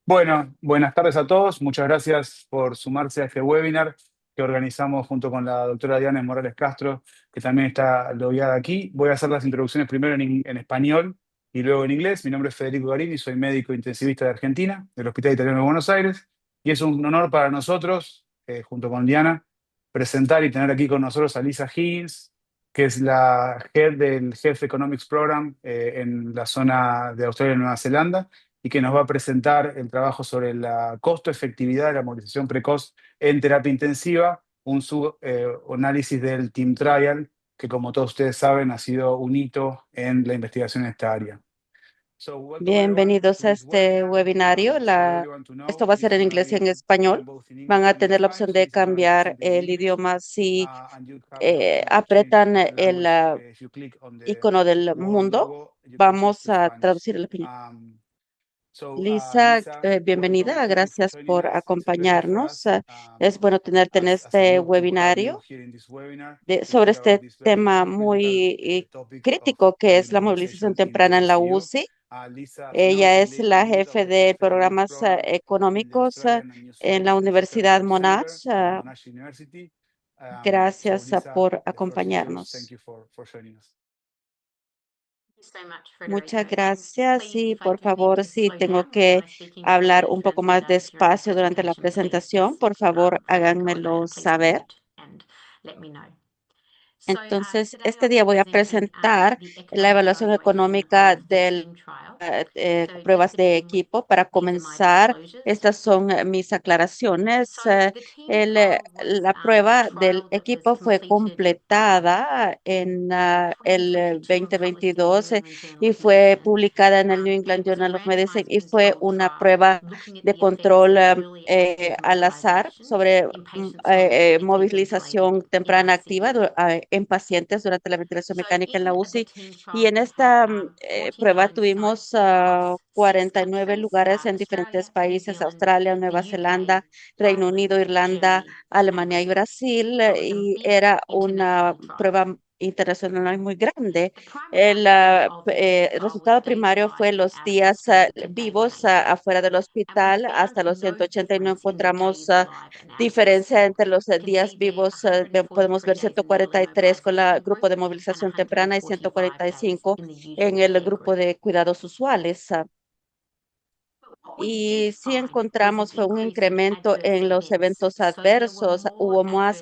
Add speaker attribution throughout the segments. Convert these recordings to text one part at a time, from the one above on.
Speaker 1: Bueno, buenas tardes a todos. Muchas gracias por sumarse a este webinar que organizamos junto con la doctora Diana Morales Castro, que también está logueada aquí. Voy a hacer las introducciones primero en español y luego en inglés. Mi nombre es Federico Garini, soy médico intensivista de Argentina, del Hospital Italiano de Buenos Aires, y es un honor para nosotros, junto con Diana, presentar y tener aquí con nosotros a Lisa Higgins, que es la head del Health Economics Program en la zona de Australia y Nueva Zelanda y que nos va a presentar el trabajo sobre la costo-efectividad de la movilización precoz en terapia intensiva, un subanálisis del Team Trial, que como todos ustedes saben ha sido un hito en la investigación en esta área. So, welcome everyone to
Speaker 2: Bienvenidos a
Speaker 1: this
Speaker 2: este
Speaker 1: webinar.
Speaker 2: webinario.
Speaker 1: For everyone to
Speaker 2: Esto
Speaker 1: know,
Speaker 2: va a ser
Speaker 1: this is
Speaker 2: en
Speaker 1: going to
Speaker 2: inglés y en
Speaker 1: be
Speaker 2: español.
Speaker 1: done both in
Speaker 2: Van
Speaker 1: English
Speaker 2: a
Speaker 1: and in
Speaker 2: tener la
Speaker 1: Spanish.
Speaker 2: opción
Speaker 1: So
Speaker 2: de
Speaker 1: this is going to be
Speaker 2: cambiar
Speaker 1: presented in
Speaker 2: el
Speaker 1: English,
Speaker 2: idioma si
Speaker 1: and you have the option to change
Speaker 2: apretan
Speaker 1: the
Speaker 2: el
Speaker 1: language if you click on the
Speaker 2: icono del
Speaker 1: word
Speaker 2: mundo.
Speaker 1: logo. You can change
Speaker 2: Vamos
Speaker 1: to
Speaker 2: a
Speaker 1: Spanish.
Speaker 2: traducir el español.
Speaker 1: Um,
Speaker 2: Lisa,
Speaker 1: Lisa, welcome.
Speaker 2: bienvenida.
Speaker 1: Thank you for
Speaker 2: Gracias
Speaker 1: joining
Speaker 2: por
Speaker 1: us. It's a pleasure for
Speaker 2: acompañarnos.
Speaker 1: us
Speaker 2: Es bueno tenerte en
Speaker 1: as a
Speaker 2: este
Speaker 1: group to have you
Speaker 2: webinario
Speaker 1: here in this webinar to
Speaker 2: sobre
Speaker 1: speak about
Speaker 2: este
Speaker 1: this very
Speaker 2: tema
Speaker 1: critical
Speaker 2: muy
Speaker 1: topic of
Speaker 2: crítico que es
Speaker 1: early
Speaker 2: la movilización
Speaker 1: mobilization in
Speaker 2: temprana en la
Speaker 1: ICU.
Speaker 2: UCI.
Speaker 1: Lisa, as you know, is
Speaker 2: Ella
Speaker 1: the
Speaker 2: es la
Speaker 1: lead of
Speaker 2: jefe
Speaker 1: the
Speaker 2: de
Speaker 1: Health Economics
Speaker 2: programas
Speaker 1: Program in the
Speaker 2: económicos
Speaker 1: Australian and New
Speaker 2: en la
Speaker 1: Zealand Health
Speaker 2: Universidad
Speaker 1: Services Center
Speaker 2: Monash.
Speaker 1: at Monash University. So,
Speaker 2: Gracias
Speaker 1: Lisa,
Speaker 2: por
Speaker 1: the floor is yours. Thank
Speaker 2: acompañarnos.
Speaker 1: you for joining us.
Speaker 2: Muchas gracias y por favor, si tengo que hablar un poco más despacio durante la presentación, por favor, háganmelo saber. Entonces, este día voy a presentar la evaluación económica de pruebas de equipo. Para comenzar, estas son mis aclaraciones. La prueba del equipo fue completada en el 2022 y fue publicada en el New England Journal of Medicine y fue una prueba de control al azar sobre movilización temprana activa en pacientes durante la ventilación mecánica en la UCI. Y en esta prueba tuvimos 49 lugares en diferentes países: Australia, Nueva Zelanda, Reino Unido, Irlanda, Alemania y Brasil. Y era una prueba internacional muy grande. El resultado primario fue los días vivos afuera del hospital. Hasta los 180 y no encontramos diferencia entre los días vivos. Podemos ver 143 con el grupo de movilización temprana y 145 en el grupo de cuidados usuales. Y sí encontramos fue un incremento en los eventos adversos. Hubo más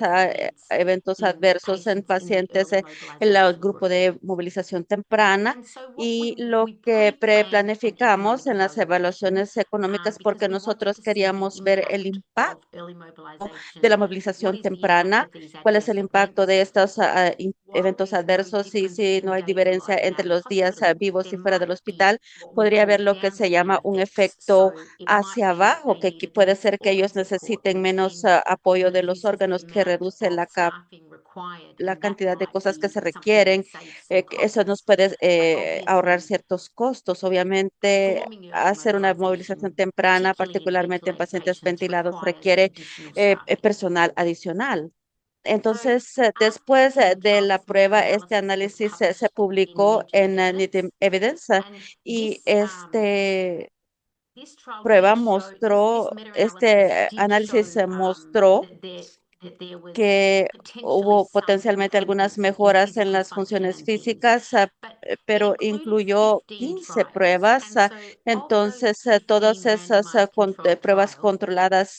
Speaker 2: eventos adversos en pacientes en el grupo de movilización temprana, y lo que preplanificamos en las evaluaciones económicas, porque nosotros queríamos ver el impacto de la movilización temprana, cuál es el impacto de estos eventos adversos, y si no hay diferencia entre los días vivos y fuera del hospital, podría haber lo que se llama un efecto hacia abajo, que puede ser que ellos necesiten menos apoyo de los órganos, que reduce la cantidad de cosas que se requieren. Que eso nos puede ahorrar ciertos costos. Obviamente, hacer una movilización temprana, particularmente en pacientes ventilados, requiere personal adicional. Entonces, después de la prueba, este análisis se publicó en Native Evidence, y este análisis mostró que hubo potencialmente algunas mejoras en las funciones físicas, pero incluyó 15 pruebas. Entonces, todas esas pruebas controladas,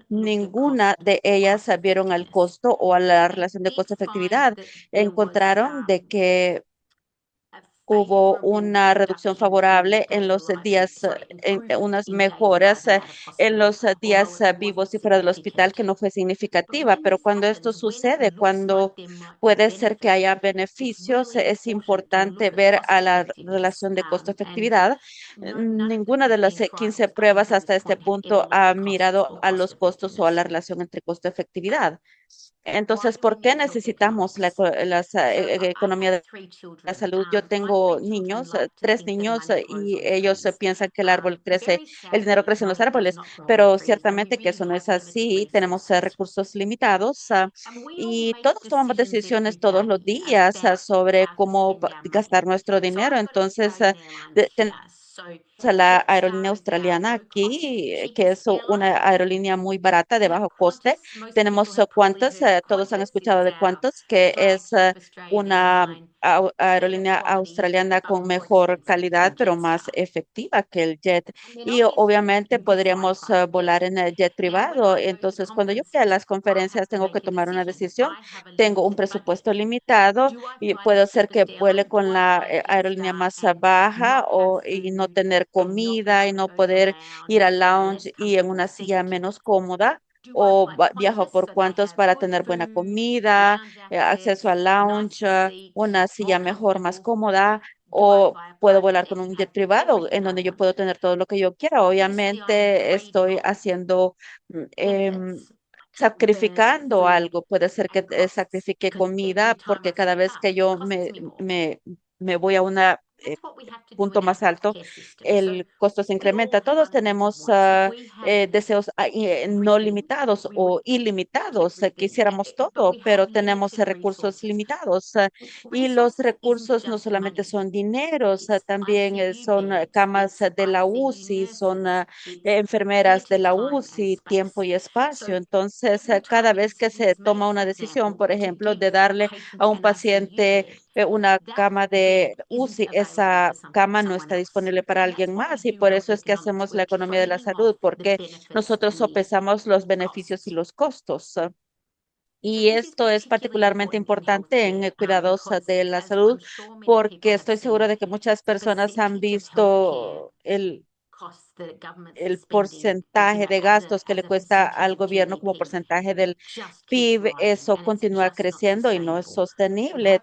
Speaker 2: ninguna de ellas vieron al costo o a la relación de costo-efectividad. Encontraron de que hubo una reducción favorable en los días, unas mejoras en los días vivos y fuera del hospital, que no fue significativa. Pero cuando esto sucede, cuando puede ser que haya beneficios, es importante ver a la relación de costo-efectividad. Ninguna de las 15 pruebas hasta este punto ha mirado a los costos o a la relación entre costo-efectividad. Entonces, ¿por qué necesitamos la economía de la salud? Yo tengo niños, 3 niños, y ellos piensan que el árbol crece, el dinero crece en los árboles, pero ciertamente que eso no es así. Tenemos recursos limitados, y todos tomamos decisiones todos los días sobre cómo gastar nuestro dinero. Entonces, tenemos a la aerolínea australiana aquí, que es una aerolínea muy barata, de bajo coste. Tenemos Qantas, todos han escuchado de Qantas, que es una aerolínea australiana con mejor calidad, pero más efectiva que el jet. Y obviamente podríamos volar en el jet privado. Entonces, cuando yo voy a las conferencias, tengo que tomar una decisión. Tengo un presupuesto limitado y puede ser que vuele con la aerolínea más baja y no tener comida y no poder ir al lounge y en una silla menos cómoda. O viajo por cuantos para tener buena comida, acceso al lounge, una silla mejor, más cómoda. O puedo volar con un jet privado en donde yo puedo tener todo lo que yo quiera. Obviamente estoy haciendo sacrificando algo. Puede ser que sacrifique comida porque cada vez que yo me voy a una punto más alto, el costo se incrementa. Todos tenemos deseos no limitados o ilimitados. Quisiéramos todo, pero tenemos recursos limitados. Y los recursos no solamente son dineros, también son camas de la UCI, son enfermeras de la UCI, tiempo y espacio. Entonces, cada vez que se toma una decisión, por ejemplo, de darle a un paciente una cama de UCI, esa cama no está disponible para alguien más y por eso es que hacemos la economía de la salud, porque nosotros sopesamos los beneficios y los costos. Y esto es particularmente importante en cuidados de la salud, porque estoy segura de que muchas personas han visto el porcentaje de gastos que le cuesta al gobierno como porcentaje del PIB. Eso continúa creciendo y no es sostenible.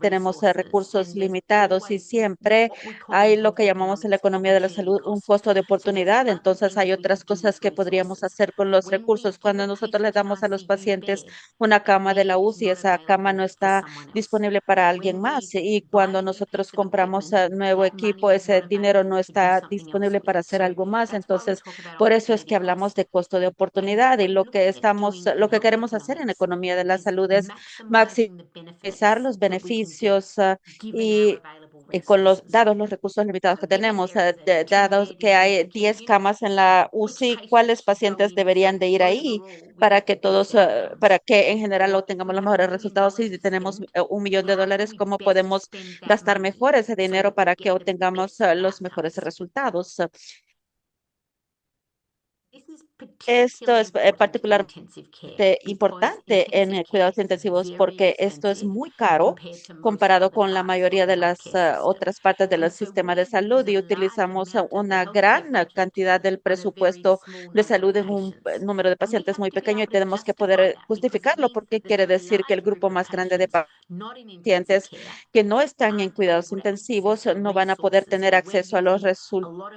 Speaker 2: Tenemos recursos limitados y siempre hay lo que llamamos en la economía de la salud un costo de oportunidad. Entonces hay otras cosas que podríamos hacer con los recursos. Cuando nosotros le damos a los pacientes una cama de la UCI, esa cama no está disponible para alguien más. Y cuando nosotros compramos nuevo equipo, ese dinero no está disponible para hacer algo más. Entonces, por eso es que hablamos de costo de oportunidad y lo que queremos hacer en economía de la salud es maximizar los beneficios y con dados los recursos limitados que tenemos, dados que hay 10 camas en la UCI, ¿cuáles pacientes deberían de ir ahí para que en general obtengamos los mejores resultados? Y si tenemos $1 millón, ¿cómo podemos gastar mejor ese dinero para que obtengamos los mejores resultados? Esto es particularmente importante en cuidados intensivos porque esto es muy caro comparado con la mayoría de las otras partes del sistema de salud y utilizamos una gran cantidad del presupuesto de salud en un número de pacientes muy pequeño y tenemos que poder justificarlo porque quiere decir que el grupo más grande de pacientes que no están en cuidados intensivos no van a poder tener acceso a los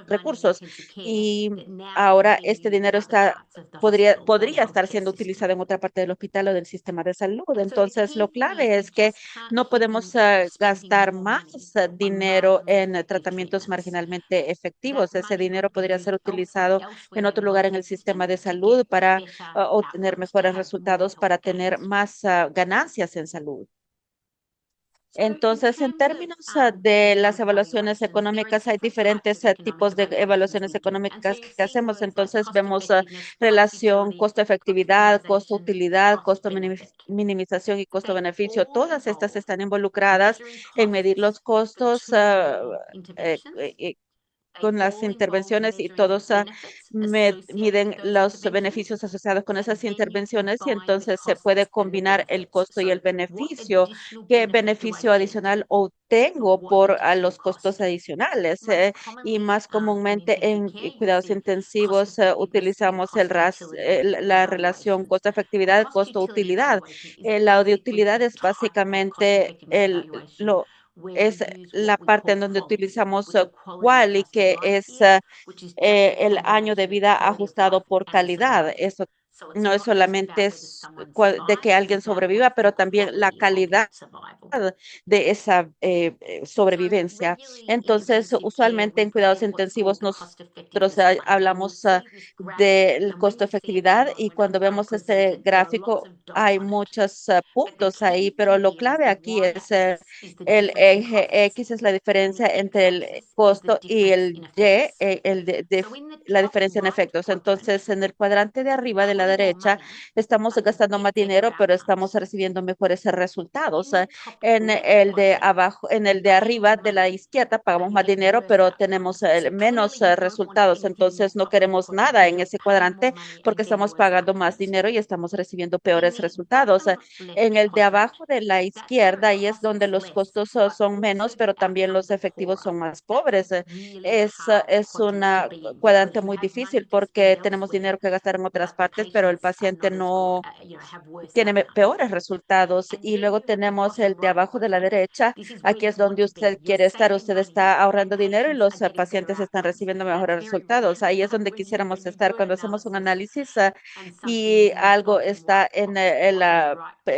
Speaker 2: recursos y ahora este dinero podría estar siendo utilizado en otra parte del hospital o del sistema de salud. Entonces, lo clave es que no podemos gastar más dinero en tratamientos marginalmente efectivos. Ese dinero podría ser utilizado en otro lugar en el sistema de salud para obtener mejores resultados, para tener más ganancias en salud. Entonces, en términos de las evaluaciones económicas, hay diferentes tipos de evaluaciones económicas que hacemos. Entonces, vemos relación costo-efectividad, costo-utilidad, costo-minimización y costo-beneficio. Todas estas están involucradas en medir los costos eh, eh, con las intervenciones y todos miden los beneficios asociados con esas intervenciones y entonces se puede combinar el costo y el beneficio. ¿Qué beneficio adicional obtengo por los costos adicionales? Y más comúnmente en cuidados intensivos utilizamos la relación costo-efectividad, costo-utilidad. La de utilidad es básicamente es la parte en donde utilizamos Quali, que es el año de vida ajustado por calidad. Eso No es solamente de que alguien sobreviva, pero también la calidad de esa sobrevivencia. Entonces, usualmente en cuidados intensivos nosotros hablamos del costo efectividad y cuando vemos este gráfico hay muchos puntos ahí, pero lo clave aquí es el eje X es la diferencia entre el costo y el Y, la diferencia en efectos. Entonces, en el cuadrante de arriba de la derecha, estamos gastando más dinero, pero estamos recibiendo mejores resultados. En el de abajo, en el de arriba de la izquierda pagamos más dinero, pero tenemos menos resultados. Entonces no queremos nada en ese cuadrante porque estamos pagando más dinero y estamos recibiendo peores resultados. En el de abajo de la izquierda, ahí es donde los costos son menos, pero también los efectivos son más pobres. Es una cuadrante muy difícil porque tenemos dinero que gastar en otras partes, pero el paciente no tiene peores resultados. Y luego tenemos el de abajo de la derecha. Aquí es donde usted quiere estar. Usted está ahorrando dinero y los pacientes están recibiendo mejores resultados. Ahí es donde quisiéramos estar cuando hacemos un análisis y algo está en el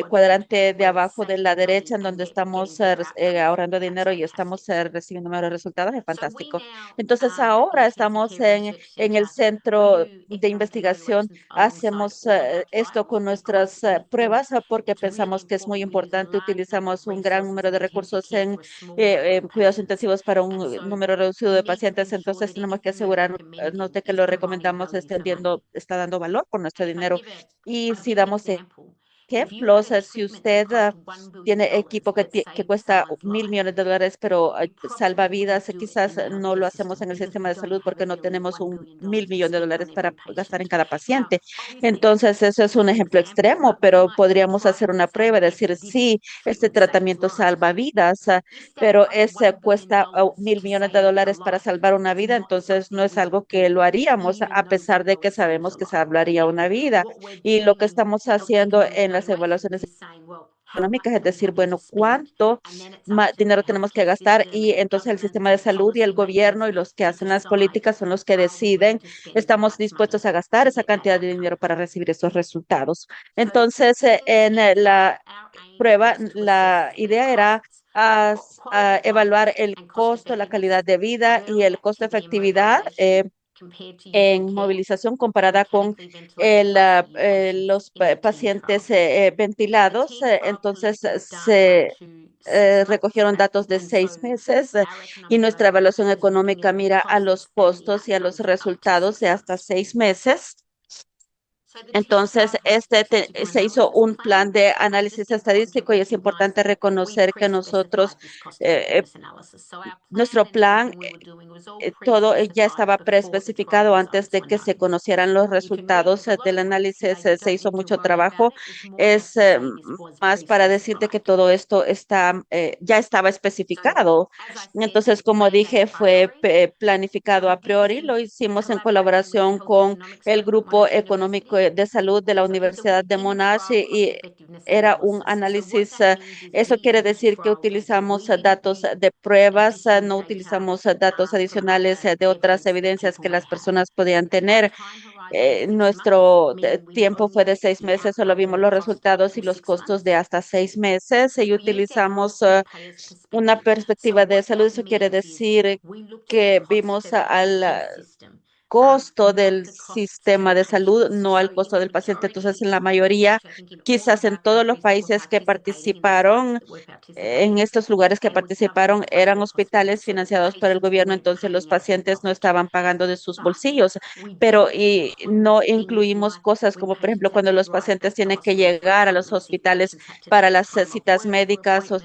Speaker 2: cuadrante de abajo de la derecha en donde estamos ahorrando dinero y estamos recibiendo mejores resultados. Es fantástico. Entonces ahora estamos en el centro de investigación. Hacemos esto con nuestras pruebas porque pensamos que es muy importante. Utilizamos un gran número de recursos en cuidados intensivos para un número reducido de pacientes. Entonces tenemos que asegurarnos de que lo recomendamos está dando valor por nuestro dinero. Y si damos ejemplos, si usted tiene equipo que cuesta 1.000 millones de dólares, pero salva vidas, quizás no lo hacemos en el sistema de salud porque no tenemos 1.000 millones de dólares para gastar en cada paciente. Entonces, eso es un ejemplo extremo, pero podríamos hacer una prueba, decir, sí, este tratamiento salva vidas, pero ese cuesta 1.000 millones de dólares para salvar una vida, entonces no es algo que lo haríamos, a pesar de que sabemos que salvaría una vida. Y lo que estamos haciendo en las evaluaciones económicas es decir, bueno, cuánto dinero tenemos que gastar y entonces el sistema de salud y el gobierno y los que hacen las políticas son los que deciden, estamos dispuestos a gastar esa cantidad de dinero para recibir esos resultados. Entonces, en la prueba, la idea era evaluar el costo, la calidad de vida y el costo efectividad. En movilización comparada con los pacientes ventilados. Entonces, se recogieron datos de 6 meses y nuestra evaluación económica mira a los costos y a los resultados de hasta 6 meses. Entonces, se hizo un plan de análisis estadístico y es importante reconocer que nosotros, eh, eh, nuestro plan todo ya estaba preespecificado antes de que se conocieran los resultados del análisis. Se hizo mucho trabajo. Es más para decirte que todo esto ya estaba especificado. Entonces, como dije, fue planificado a priori. Lo hicimos en colaboración con el Grupo Económico de Salud de la Universidad de Monash y era un análisis. Eso quiere decir que utilizamos datos de pruebas, no utilizamos datos adicionales de otras evidencias que las personas podían tener. Nuestro tiempo fue de 6 meses, solo vimos los resultados y los costos de hasta 6 meses y utilizamos una perspectiva de salud. Eso quiere decir que vimos al costo del sistema de salud, no al costo del paciente. Entonces, en la mayoría, quizás en todos los países que participaron, en estos lugares que participaron eran hospitales financiados por el gobierno, entonces los pacientes no estaban pagando de sus bolsillos, pero y no incluimos cosas como, por ejemplo, cuando los pacientes tienen que llegar a los hospitales para las citas médicas o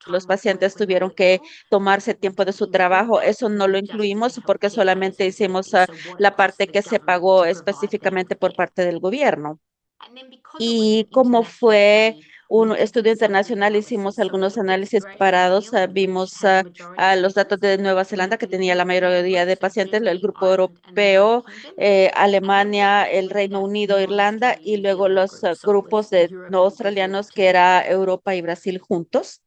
Speaker 2: los pacientes tuvieron que tomarse tiempo de su trabajo. Eso no lo incluimos porque solamente hicimos la parte que se pagó específicamente por parte del gobierno. Y como fue un estudio internacional, hicimos algunos análisis parados, vimos a los datos de Nueva Zelanda, que tenía la mayoría de pacientes, el grupo europeo, Alemania, el Reino Unido, Irlanda, y luego los grupos de no australianos, que era Europa y Brasil juntos.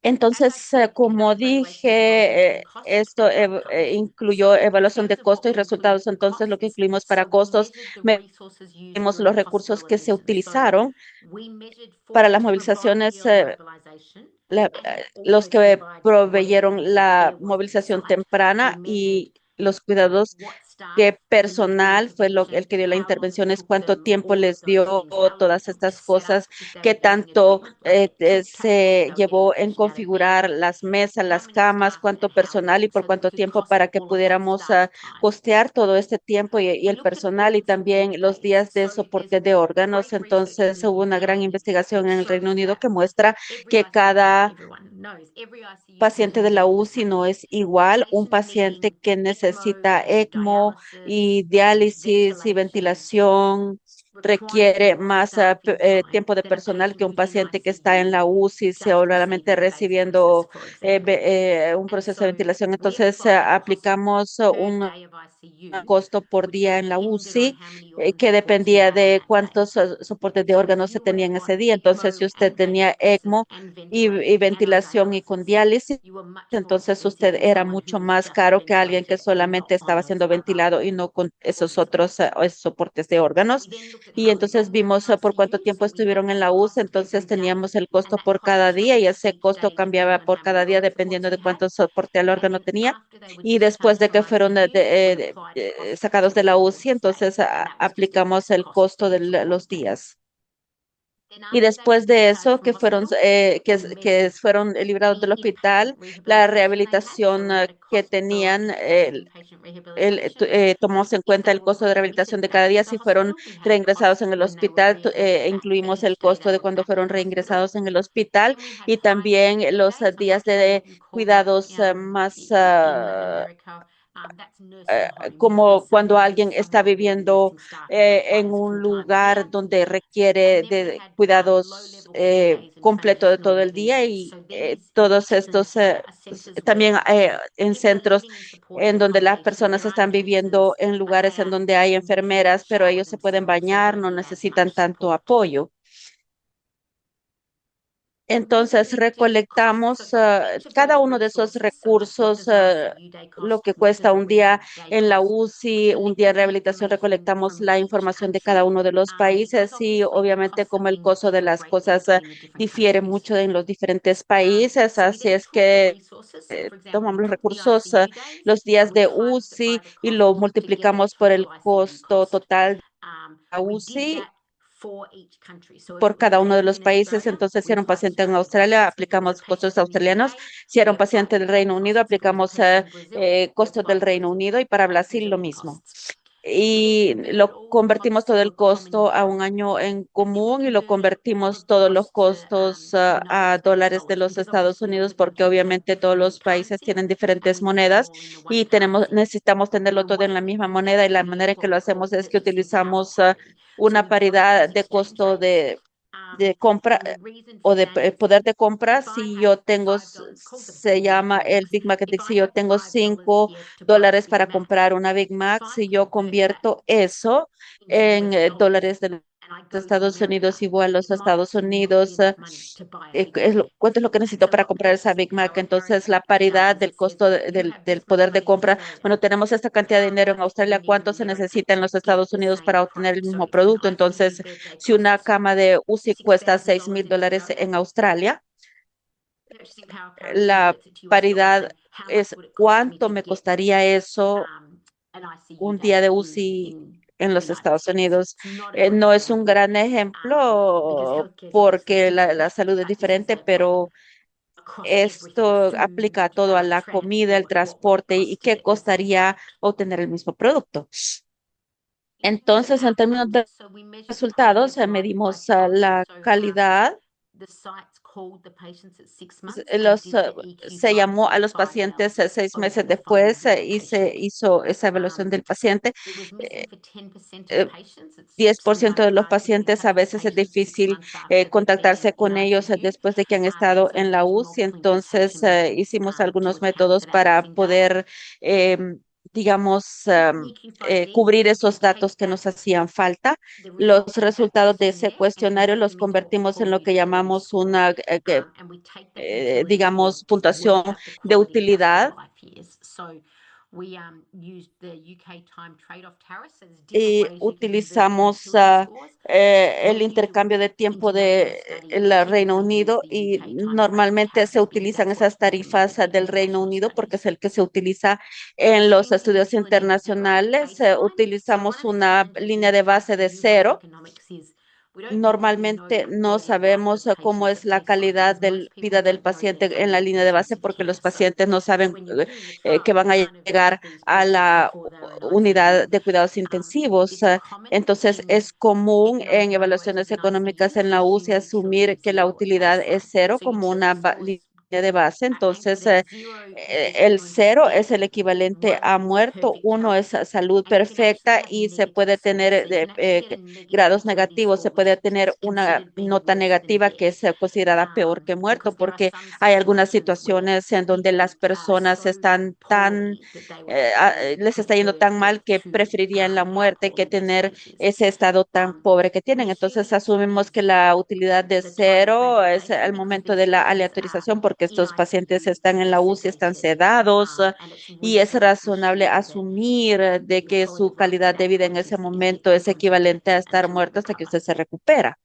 Speaker 2: Entonces, como dije, esto incluyó evaluación de costos y resultados. Entonces, lo que incluimos para costos, medimos los recursos que se utilizaron para las movilizaciones, los que proveyeron la movilización temprana y los cuidados qué personal fue el que dio la intervención, es cuánto tiempo les dio todas estas cosas, qué tanto se llevó en configurar las mesas, las camas, cuánto personal y por cuánto tiempo para que pudiéramos costear todo este tiempo y el personal y también los días de soporte de órganos. Entonces hubo una gran investigación en el Reino Unido que muestra que cada paciente de la UCI no es igual. Un paciente que necesita ECMO y diálisis y ventilación requiere más tiempo de personal que un paciente que está en la UCI solamente recibiendo un proceso de ventilación. Entonces, aplicamos un costo por día en la UCI, que dependía de cuántos soportes de órganos se tenían ese día. Entonces, si usted tenía ECMO y ventilación y con diálisis, entonces usted era mucho más caro que alguien que solamente estaba siendo ventilado y no con esos otros esos soportes de órganos. Y entonces vimos por cuánto tiempo estuvieron en la UCI, entonces teníamos el costo por cada día y ese costo cambiaba por cada día dependiendo de cuánto soporte al órgano tenía y después de que fueron sacados de la UCI, entonces aplicamos el costo de los días. Y después de eso, que fueron librados del hospital, la rehabilitación que tenían, tomamos en cuenta el costo de rehabilitación de cada día. Si fueron reingresados en el hospital, incluimos el costo de cuando fueron reingresados en el hospital y también los días de cuidados más como cuando alguien está viviendo en un lugar donde requiere de cuidados completo de todo el día y todos estos también en centros en donde las personas están viviendo en lugares en donde hay enfermeras, pero ellos se pueden bañar, no necesitan tanto apoyo. Entonces, recolectamos cada uno de esos recursos, lo que cuesta un día en la UCI, un día en rehabilitación, recolectamos la información de cada uno de los países y obviamente como el costo de las cosas difiere mucho en los diferentes países, así es que tomamos los recursos, los días de UCI y lo multiplicamos por el costo total de la UCI por cada uno de los países. Entonces, si era un paciente en Australia, aplicamos costos australianos. Si era un paciente del Reino Unido, aplicamos costos del Reino Unido y para Brasil lo mismo. Y lo convertimos todo el costo a un año en común y lo convertimos todos los costos a dólares de los Estados Unidos porque obviamente todos los países tienen diferentes monedas y necesitamos tenerlo todo en la misma moneda y la manera en que lo hacemos es que utilizamos una paridad de costo de compra o de poder de compra. Si yo tengo, se llama el Big Mac Index, si yo tengo $5 para comprar una Big Mac, si yo convierto eso en dólares de los Estados Unidos, igual los Estados Unidos, cuánto es lo que necesito para comprar esa Big Mac. Entonces, la paridad del costo del poder de compra, bueno, tenemos esta cantidad de dinero en Australia, ¿cuánto se necesita en los Estados Unidos para obtener el mismo producto? Entonces, si una cama de UCI cuesta $6,000 en Australia, la paridad es cuánto me costaría eso un día de UCI en los Estados Unidos. No es un gran ejemplo porque la salud es diferente, pero esto aplica a todo, a la comida, el transporte y qué costaría obtener el mismo producto. Entonces, en términos de resultados, medimos la calidad. Se llamó a los pacientes 6 meses después y se hizo esa evaluación del paciente. Eh, eh, 10% de los pacientes a veces es difícil contactarse con ellos después de que han estado en la UCI. Entonces hicimos algunos métodos para poder digamos, cubrir esos datos que nos hacían falta. Los resultados de ese cuestionario los convertimos en lo que llamamos una, digamos, puntuación de utilidad y utilizamos el intercambio de tiempo de el Reino Unido y normalmente se utilizan esas tarifas del Reino Unido porque es el que se utiliza en los estudios internacionales. Utilizamos una línea de base de cero. Normalmente no sabemos cómo es la calidad de vida del paciente en la línea de base porque los pacientes no saben que van a llegar a la unidad de cuidados intensivos. Entonces, es común en evaluaciones económicas en la UCI asumir que la utilidad es cero como una línea de base. Entonces, el cero es el equivalente a muerto, uno es salud perfecta y se puede tener grados negativos, se puede tener una nota negativa que es considerada peor que muerto, porque hay algunas situaciones en donde las personas están tan, les está yendo tan mal que preferirían la muerte que tener ese estado tan pobre que tienen. Entonces asumimos que la utilidad de cero es al momento de la aleatorización, porque estos pacientes están en la UCI, están sedados, y es razonable asumir de que su calidad de vida en ese momento es equivalente a estar muerto hasta que usted se recupera.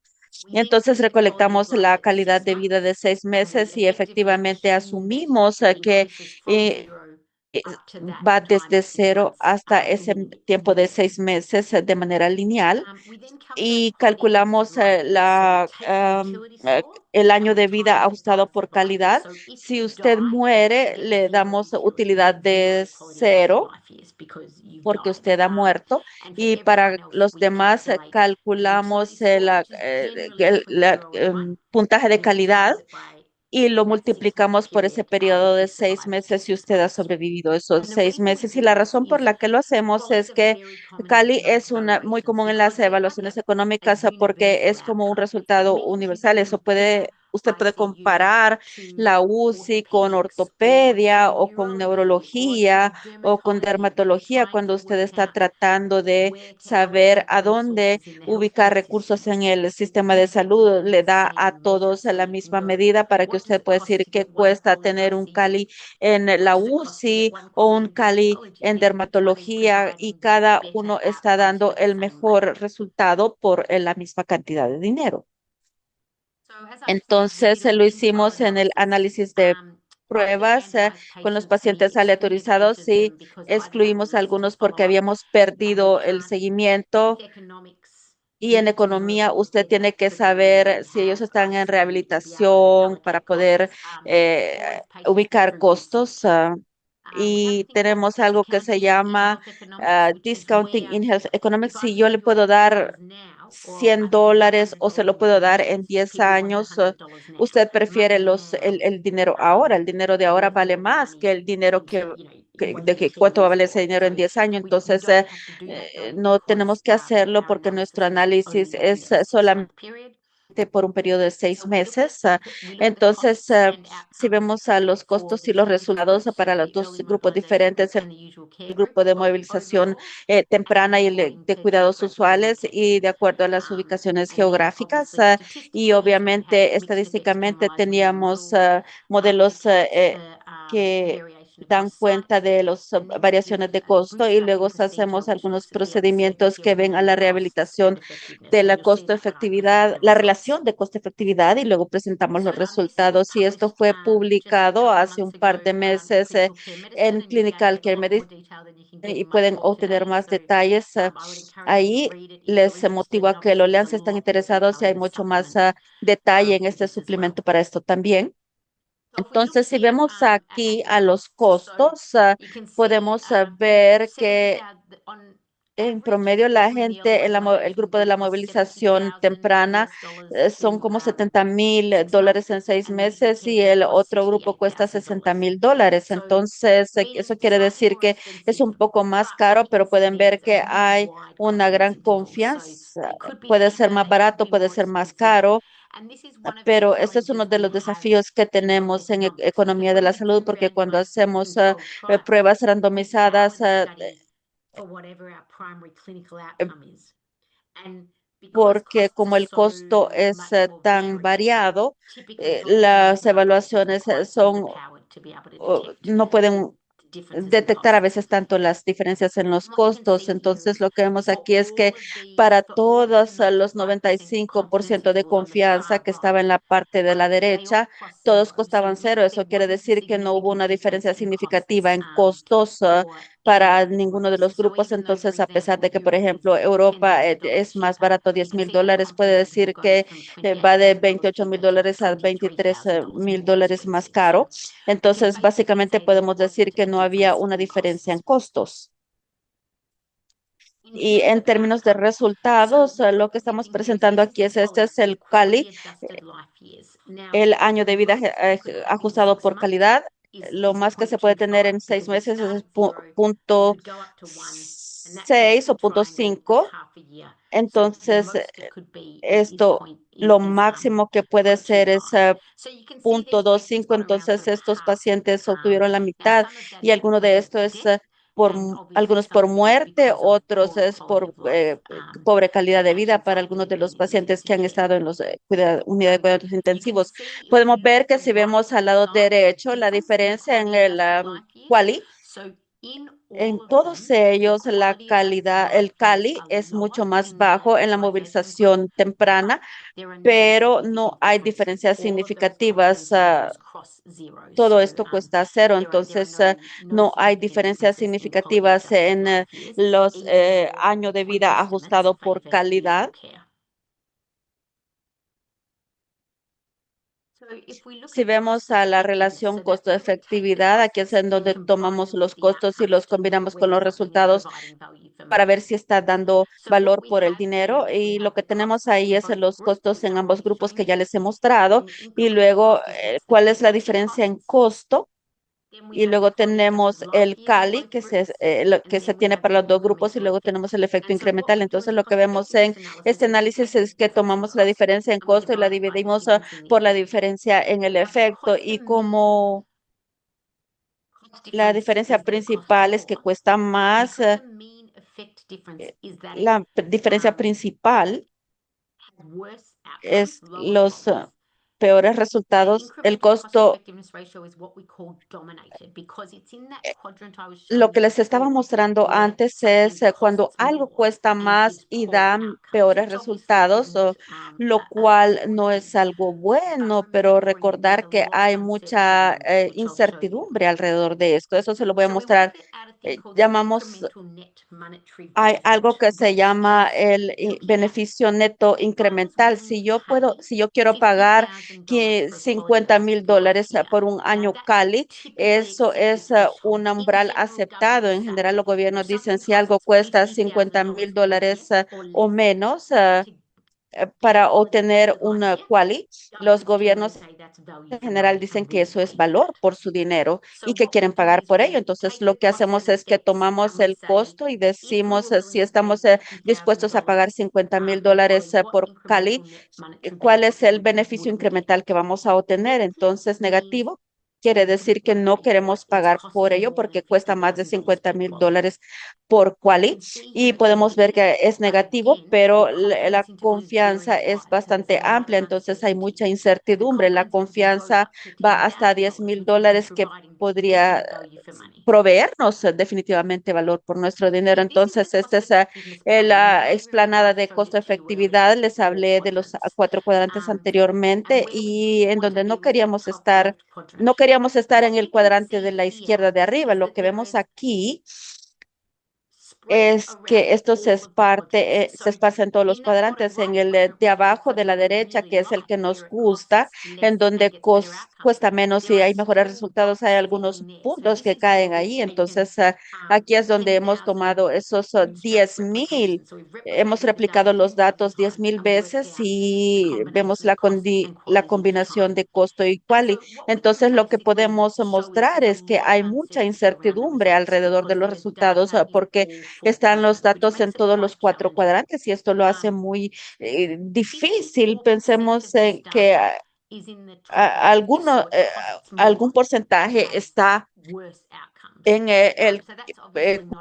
Speaker 2: Entonces recolectamos la calidad de vida de 6 meses y efectivamente asumimos que eh, eh, va desde cero hasta ese tiempo de 6 meses de manera lineal y calculamos el año de vida ajustado por calidad. Si usted muere, le damos utilidad de cero porque usted ha muerto y para los demás calculamos puntaje de calidad y lo multiplicamos por ese periodo de 6 meses si usted ha sobrevivido esos 6 meses. Y la razón por la que lo hacemos es que Cali es una muy común en las evaluaciones económicas porque es como un resultado universal. Usted puede comparar la UCI con ortopedia o con neurología o con dermatología cuando usted está tratando de saber a dónde ubicar recursos en el sistema de salud, le da a todos a la misma medida para que usted pueda decir qué cuesta tener un Cali en la UCI o un Cali en dermatología y cada uno está dando el mejor resultado por la misma cantidad de dinero. Entonces, lo hicimos en el análisis de pruebas con los pacientes aleatorizados y excluimos algunos porque habíamos perdido el seguimiento y en economía usted tiene que saber si ellos están en rehabilitación para poder ubicar costos. Y tenemos algo que se llama Discounting in Health Economics. Si yo le puedo dar $100 o se lo puedo dar en 10 años, usted prefiere el dinero ahora. El dinero de ahora vale más que el dinero de que cuánto va a valer ese dinero en 10 años. Entonces, no tenemos que hacerlo porque nuestro análisis es solamente por un periodo de 6 meses. Entonces, si vemos a los costos y los resultados para los dos grupos diferentes, el grupo de movilización temprana y el de cuidados usuales y de acuerdo a las ubicaciones geográficas. Y obviamente, estadísticamente, teníamos modelos que dan cuenta de las variaciones de costo y luego hacemos algunos procedimientos que ven a la rehabilitación de la costo-efectividad, la relación de costo-efectividad y luego presentamos los resultados. Y esto fue publicado hace un par de meses en Clinical Care Medicine y pueden obtener más detalles. Ahí les motivo a que lo lean si están interesados y hay mucho más detalle en este suplemento para esto también. Entonces, si vemos aquí a los costos, podemos ver que en promedio, la gente, el grupo de la movilización temprana son como $70,000 en 6 meses y el otro grupo cuesta $60,000. Entonces, eso quiere decir que es un poco más caro, pero pueden ver que hay una gran confianza. Puede ser más barato, puede ser más caro. Pero este es uno de los desafíos que tenemos en economía de la salud, porque cuando hacemos pruebas randomizadas, eh, porque como el costo es tan variado, las evaluaciones no pueden detectar a veces tanto las diferencias en los costos. Entonces, lo que vemos aquí es que para todos los 95% de confianza que estaba en la parte de la derecha, todos costaban cero. Eso quiere decir que no hubo una diferencia significativa en costos para ninguno de los grupos. Entonces, a pesar de que, por ejemplo, Europa es más barato, $10,000, puede decir que va de $28,000 a $23,000 más caro. Entonces, básicamente podemos decir que no había una diferencia en costos. Y en términos de resultados, lo que estamos presentando aquí este es el CALI, el año de vida ajustado por calidad. Lo más que se puede tener en 6 meses es punto 6 o punto 5. Entonces, lo máximo que puede ser es 0,25. Entonces, estos pacientes obtuvieron la mitad y alguno de estos es algunos por muerte, otros es por pobre calidad de vida para algunos de los pacientes que han estado en los unidades de cuidados intensivos. Podemos ver que si vemos al lado derecho la diferencia en el QALY, en todos ellos la calidad, el CALI es mucho más bajo en la movilización temprana, pero no hay diferencias significativas. Todo esto cuesta cero, entonces no hay diferencias significativas en los años de vida ajustado por calidad. Si vemos a la relación costo-efectividad, aquí es en donde tomamos los costos y los combinamos con los resultados para ver si está dando valor por el dinero. Y lo que tenemos ahí es los costos en ambos grupos que ya les he mostrado. Y luego, ¿cuál es la diferencia en costo? Y luego tenemos el CALI que se tiene para los dos grupos y luego tenemos el efecto incremental. Entonces, lo que vemos en este análisis es que tomamos la diferencia en costo y la dividimos por la diferencia en el efecto y como la diferencia principal es que cuesta más, la diferencia principal es los peores resultados. El costo, lo que les estaba mostrando antes es cuando algo cuesta más y da peores resultados, lo cual no es algo bueno, pero recordar que hay mucha incertidumbre alrededor de esto. Eso se lo voy a mostrar. Llamamos hay algo que se llama el beneficio neto incremental. Si yo quiero pagar que $50,000 por un año Cali, eso es un umbral aceptado. En general, los gobiernos dicen si algo cuesta $50,000 o menos para obtener una Quali, los gobiernos en general dicen que eso es valor por su dinero y que quieren pagar por ello. Entonces, lo que hacemos es que tomamos el costo y decimos si estamos dispuestos a pagar $50,000 por Cali, ¿cuál es el beneficio incremental que vamos a obtener? Entonces, negativo. Quiere decir que no queremos pagar por ello porque cuesta más de $50,000 por Quali y podemos ver que es negativo, pero la confianza es bastante amplia, entonces hay mucha incertidumbre. La confianza va hasta $10,000 que podría proveernos definitivamente valor por nuestro dinero. Entonces, esta es la explanada de costo-efectividad. Les hablé de los 4 cuadrantes anteriormente y en donde no queríamos estar en el cuadrante de la izquierda de arriba. Lo que vemos aquí es que esto se esparce en todos los cuadrantes, en el de abajo de la derecha, que es el que nos gusta, en donde cuesta menos y hay mejores resultados, hay algunos puntos que caen ahí. Entonces, aquí es donde hemos tomado esos 10,000, hemos replicado los datos 10,000 veces y vemos la combinación de costo y quali. Entonces, lo que podemos mostrar es que hay mucha incertidumbre alrededor de los resultados porque están los datos en todos los cuatro cuadrantes y esto lo hace muy difícil. Pensemos en que algún porcentaje está en el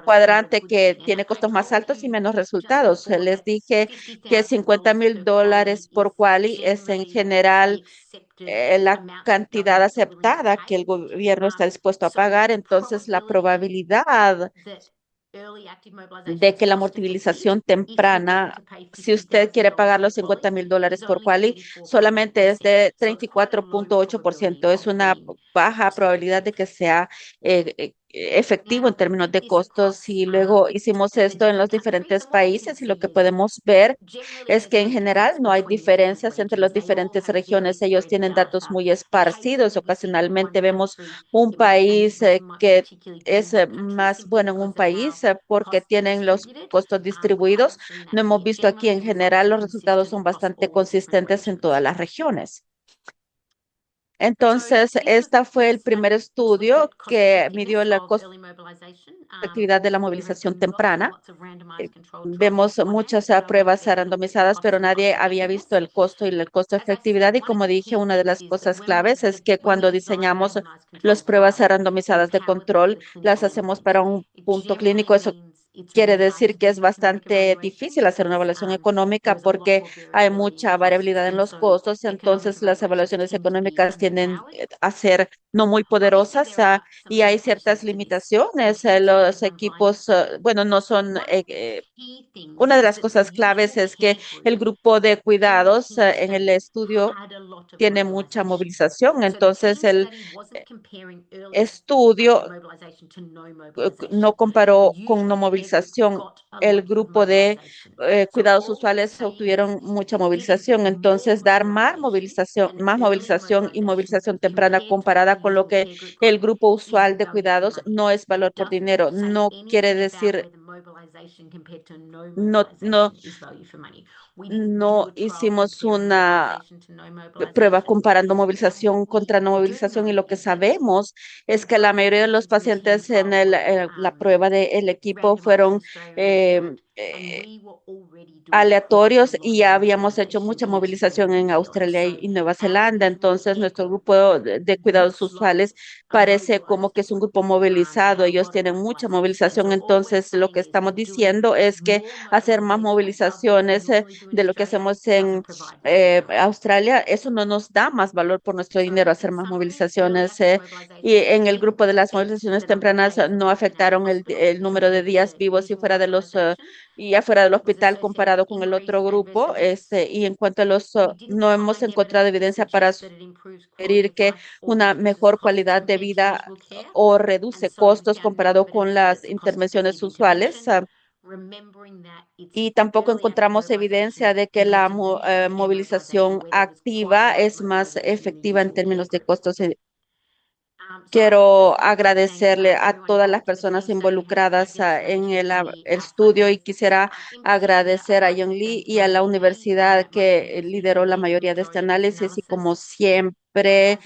Speaker 2: cuadrante que tiene costos más altos y menos resultados. Les dije que $50,000 por quali es en general la cantidad aceptada que el gobierno está dispuesto a pagar. Entonces, la probabilidad de que la mortalización temprana, si usted quiere pagar los $50,000 por quali, solamente es de 34,8%. Es una baja probabilidad de que sea efectivo en términos de costos. Y luego hicimos esto en los diferentes países y lo que podemos ver es que en general no hay diferencias entre las diferentes regiones. Ellos tienen datos muy esparcidos. Ocasionalmente vemos un país que es más bueno en un país porque tienen los costos distribuidos. No hemos visto aquí en general, los resultados son bastante consistentes en todas las regiones. Entonces, este fue el primer estudio que midió la costo efectividad de la movilización temprana. Eh, Vemos muchas pruebas randomizadas, pero nadie había visto el costo y el costo efectividad. Y como dije, una de las cosas claves es que cuando diseñamos las pruebas randomizadas de control, las hacemos para un punto clínico. Eso quiere decir que es bastante difícil hacer una evaluación económica porque hay mucha variabilidad en los costos. Entonces, las evaluaciones económicas tienden a ser no muy poderosas. Y hay ciertas limitaciones. Los equipos, bueno, no son, una de las cosas claves es que el grupo de cuidados en el estudio tiene mucha movilización. Entonces, el estudio no comparó con no movilización. El grupo de cuidados usuales obtuvieron mucha movilización. Entonces, dar más movilización y movilización temprana comparada con lo que el grupo usual de cuidados no es valor por dinero. No quiere decir, no, no hicimos una prueba comparando movilización contra no movilización y lo que sabemos es que la mayoría de los pacientes en la prueba del equipo fueron eh, eh, aleatorios y ya habíamos hecho mucha movilización en Australia y Nueva Zelanda. Entonces, nuestro grupo de cuidados usuales parece como que es un grupo movilizado. Ellos tienen mucha movilización. Entonces, lo que estamos diciendo es que hacer más movilizaciones de lo que hacemos en Australia, eso no nos da más valor por nuestro dinero, hacer más movilizaciones. Y en el grupo de las movilizaciones tempranas no afectaron el número de días vivos y fuera de y afuera del hospital comparado con el otro grupo. Y en cuanto a no hemos encontrado evidencia para sugerir que una mejor calidad de vida o reduce costos comparado con las intervenciones usuales. Y tampoco encontramos evidencia de que la movilización activa es más efectiva en términos de costos. Quiero agradecerle a todas las personas involucradas en el estudio y quisiera agradecer a Young Lee y a la universidad que lideró la mayoría de este análisis y como siempre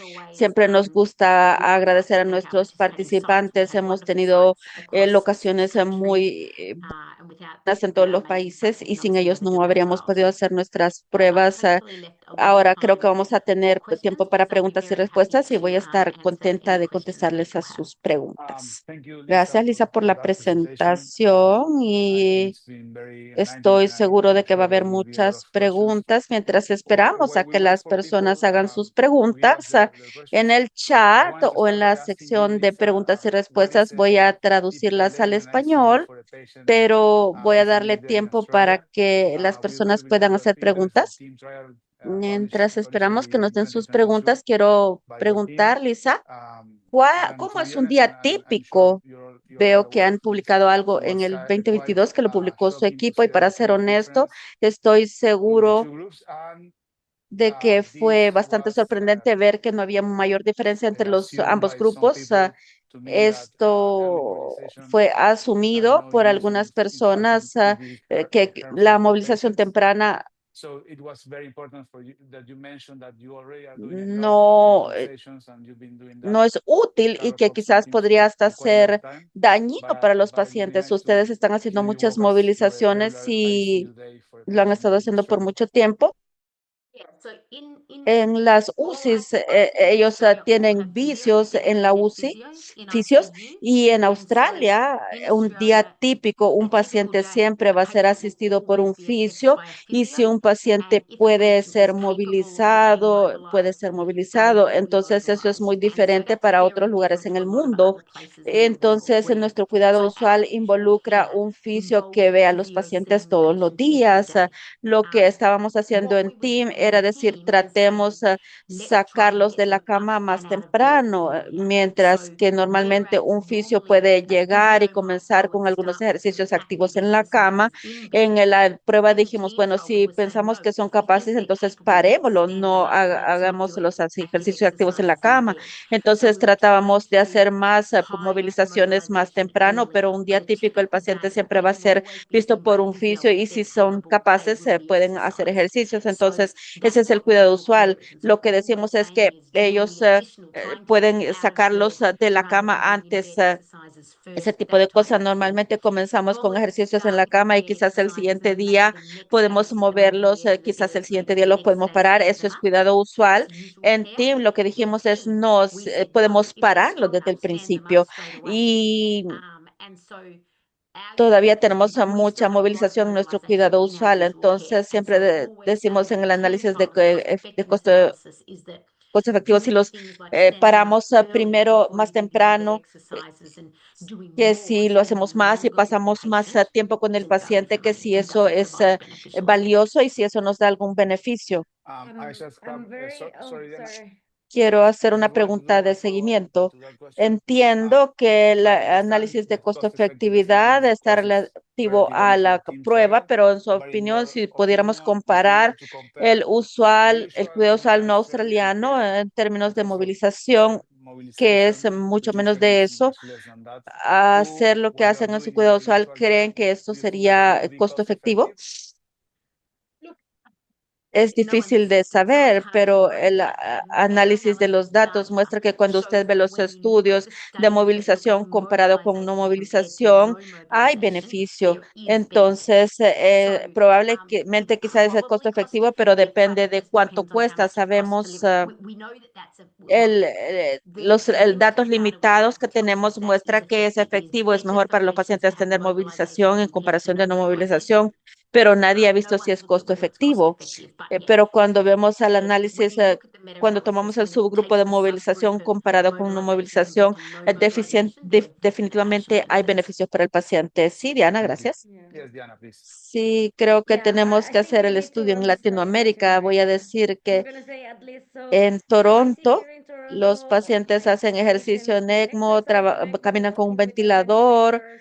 Speaker 2: nos gusta agradecer a nuestros participantes. Hemos tenido locaciones muy buenas en todos los países y sin ellos no habríamos podido hacer nuestras pruebas. Ahora creo que vamos a tener tiempo para preguntas y respuestas y voy a estar contenta de contestarles a sus preguntas.
Speaker 1: Thank you, Lisa,
Speaker 2: Gracias, Lisa, por
Speaker 1: for
Speaker 2: la
Speaker 1: that presentation.
Speaker 2: presentación y
Speaker 1: It's been very enlightening,
Speaker 2: estoy
Speaker 1: and
Speaker 2: seguro de
Speaker 1: I'm
Speaker 2: que va a
Speaker 1: sure there
Speaker 2: haber
Speaker 1: will be a lot
Speaker 2: muchas
Speaker 1: of questions.
Speaker 2: preguntas mientras esperamos
Speaker 1: While
Speaker 2: a
Speaker 1: we
Speaker 2: que
Speaker 1: wait
Speaker 2: las
Speaker 1: for
Speaker 2: personas
Speaker 1: people,
Speaker 2: hagan sus
Speaker 1: we have
Speaker 2: preguntas.
Speaker 1: the
Speaker 2: En
Speaker 1: questions.
Speaker 2: el
Speaker 1: I
Speaker 2: chat
Speaker 1: want to
Speaker 2: o en
Speaker 1: start by
Speaker 2: la
Speaker 1: asking you,
Speaker 2: sección de
Speaker 1: Lisa,
Speaker 2: preguntas y
Speaker 1: what is
Speaker 2: respuestas voy a
Speaker 1: the typical
Speaker 2: traducirlas
Speaker 1: day
Speaker 2: al
Speaker 1: in an ICU
Speaker 2: español,
Speaker 1: for a patient
Speaker 2: pero voy a
Speaker 1: as it
Speaker 2: darle
Speaker 1: is there in
Speaker 2: tiempo para
Speaker 1: Australia?
Speaker 2: que las personas
Speaker 1: We know
Speaker 2: puedan
Speaker 1: that
Speaker 2: hacer
Speaker 1: there is a
Speaker 2: preguntas.
Speaker 1: team trial
Speaker 2: Mientras
Speaker 1: published
Speaker 2: esperamos que nos
Speaker 1: recently
Speaker 2: den
Speaker 1: in
Speaker 2: sus
Speaker 1: 2022
Speaker 2: preguntas, quiero
Speaker 1: by your team.
Speaker 2: preguntar, Lisa,
Speaker 1: And
Speaker 2: ¿cómo
Speaker 1: to
Speaker 2: es
Speaker 1: be
Speaker 2: un
Speaker 1: honest,
Speaker 2: día
Speaker 1: I'm sure
Speaker 2: típico?
Speaker 1: you're well
Speaker 2: Veo que
Speaker 1: aware
Speaker 2: han
Speaker 1: of this.
Speaker 2: publicado algo
Speaker 1: It
Speaker 2: en
Speaker 1: was
Speaker 2: el
Speaker 1: quite
Speaker 2: 2022 que lo publicó su
Speaker 1: shocking to
Speaker 2: equipo y
Speaker 1: see that
Speaker 2: para
Speaker 1: the
Speaker 2: ser
Speaker 1: two
Speaker 2: honesto,
Speaker 1: difference
Speaker 2: estoy
Speaker 1: in the
Speaker 2: seguro
Speaker 1: two groups. And
Speaker 2: de que fue
Speaker 1: This
Speaker 2: bastante
Speaker 1: was
Speaker 2: sorprendente ver que no había mayor diferencia entre los
Speaker 1: assumed
Speaker 2: ambos
Speaker 1: by some
Speaker 2: grupos.
Speaker 1: people to me that early
Speaker 2: Esto
Speaker 1: mobilization
Speaker 2: fue
Speaker 1: had
Speaker 2: asumido
Speaker 1: no
Speaker 2: por
Speaker 1: use.
Speaker 2: algunas
Speaker 1: In fact,
Speaker 2: personas,
Speaker 1: could be
Speaker 2: que la
Speaker 1: harmful for
Speaker 2: movilización
Speaker 1: patients.
Speaker 2: temprana
Speaker 1: So it was very important for you that you mentioned that you already are doing a lot of
Speaker 2: no,
Speaker 1: mobilizations and you've been doing that
Speaker 2: no es
Speaker 1: with
Speaker 2: útil y
Speaker 1: Carlos
Speaker 2: que
Speaker 1: Cox
Speaker 2: quizás
Speaker 1: Teams
Speaker 2: podría hasta
Speaker 1: for quite a long
Speaker 2: ser
Speaker 1: time.
Speaker 2: dañino para los
Speaker 1: But it would be
Speaker 2: pacientes.
Speaker 1: nice
Speaker 2: Ustedes están
Speaker 1: to
Speaker 2: haciendo
Speaker 1: hear you
Speaker 2: muchas
Speaker 1: walk us through a
Speaker 2: movilizaciones
Speaker 1: regular
Speaker 2: y
Speaker 1: ICU day for a
Speaker 2: lo han
Speaker 1: patient
Speaker 2: estado
Speaker 1: living in
Speaker 2: haciendo por
Speaker 1: Australia.
Speaker 2: mucho tiempo. En las UCIs, ellos tienen vicios en la UCI, fisios, y en Australia, un día típico, un paciente siempre va a ser asistido por un fisio, y si un paciente puede ser movilizado. Entonces, eso es muy diferente para otros lugares en el mundo. Entonces, en nuestro cuidado usual involucra un fisio que ve a los pacientes todos los días. Lo que estábamos haciendo en Team era decir, tratemos sacarlos de la cama más temprano, mientras que normalmente un fisio puede llegar y comenzar con algunos ejercicios activos en la cama. En la prueba dijimos, bueno, si pensamos que son capaces, entonces parémoslo, no hagamos los ejercicios activos en la cama. Entonces tratábamos de hacer más movilizaciones más temprano, pero un día típico el paciente siempre va a ser visto por un fisio, y si son capaces pueden hacer ejercicios. Entonces, ese es el cuidado usual. Lo que decimos es que ellos pueden sacarlos de la cama antes. Ese tipo de cosas. Normalmente comenzamos con ejercicios en la cama y quizás el siguiente día podemos moverlos, quizás el siguiente día los podemos parar. Eso es cuidado usual. En Team lo que dijimos es nos podemos pararlo desde el principio, y todavía tenemos mucha movilización en nuestro cuidado usual. Entonces, siempre decimos en el análisis de costo efectivo, si los paramos primero más temprano, que si lo hacemos más y pasamos más tiempo con el paciente, que si eso es valioso y si eso nos da algún beneficio.
Speaker 1: I just have, sorry, Diana,
Speaker 2: Quiero hacer
Speaker 1: if
Speaker 2: una
Speaker 1: you want to do
Speaker 2: pregunta
Speaker 1: a
Speaker 2: de
Speaker 1: follow-up
Speaker 2: seguimiento.
Speaker 1: to that question.
Speaker 2: Entiendo que el
Speaker 1: I understand
Speaker 2: análisis de
Speaker 1: that
Speaker 2: costo
Speaker 1: cost effectiveness in terms
Speaker 2: efectividad
Speaker 1: of
Speaker 2: está
Speaker 1: cost is
Speaker 2: relativo
Speaker 1: relative
Speaker 2: a
Speaker 1: only for
Speaker 2: la
Speaker 1: a team
Speaker 2: prueba,
Speaker 1: study,
Speaker 2: pero en su
Speaker 1: but in
Speaker 2: opinión,
Speaker 1: your
Speaker 2: si pudiéramos
Speaker 1: opinion, if we
Speaker 2: comparar
Speaker 1: were to compare
Speaker 2: el
Speaker 1: usual
Speaker 2: cuidado usual no
Speaker 1: Australian
Speaker 2: australiano
Speaker 1: care
Speaker 2: en términos
Speaker 1: in
Speaker 2: de
Speaker 1: terms of
Speaker 2: movilización, que es
Speaker 1: mobilization,
Speaker 2: mucho
Speaker 1: which
Speaker 2: menos
Speaker 1: usually
Speaker 2: de
Speaker 1: is
Speaker 2: eso,
Speaker 1: much less than that,
Speaker 2: a
Speaker 1: to
Speaker 2: hacer lo que
Speaker 1: what you are
Speaker 2: hacen en su
Speaker 1: doing in
Speaker 2: cuidado
Speaker 1: your
Speaker 2: usual,
Speaker 1: usual
Speaker 2: ¿creen
Speaker 1: care,
Speaker 2: que esto
Speaker 1: do you think it's going
Speaker 2: sería
Speaker 1: to be
Speaker 2: costo
Speaker 1: cost
Speaker 2: efectivo?
Speaker 1: effective?
Speaker 2: Es difícil de saber, pero el análisis de los datos muestra que cuando usted ve los estudios de movilización comparado con no movilización, hay beneficio. Entonces, probablemente quizás es el costo efectivo, pero depende de cuánto cuesta. Sabemos los datos limitados que tenemos muestra que es efectivo, es mejor para los pacientes tener movilización en comparación de no movilización, pero nadie ha visto si es costo efectivo. Pero cuando vemos al análisis, cuando tomamos el subgrupo de movilización comparado con no movilización, definitivamente hay beneficios para el paciente. Sí, Diana, gracias.
Speaker 3: Yeah.
Speaker 1: Yes, Diana, please.
Speaker 2: Sí, creo que
Speaker 3: Yeah,
Speaker 2: tenemos
Speaker 3: I
Speaker 2: que
Speaker 3: think
Speaker 2: hacer
Speaker 3: we
Speaker 2: el
Speaker 3: need to
Speaker 2: estudio en
Speaker 3: understand in Latin
Speaker 2: Latinoamérica. Voy a
Speaker 3: America.
Speaker 2: decir
Speaker 3: I'm
Speaker 2: que
Speaker 3: gonna say at least so.
Speaker 2: en
Speaker 3: What I see
Speaker 2: Toronto,
Speaker 3: here in
Speaker 2: los
Speaker 3: Toronto,
Speaker 2: pacientes
Speaker 3: like
Speaker 2: hacen ejercicio
Speaker 3: patients
Speaker 2: en
Speaker 3: with
Speaker 2: ECMO,
Speaker 3: exercise on ECMO,
Speaker 2: caminan con un
Speaker 3: walking with the
Speaker 2: ventilador,
Speaker 3: ventilators,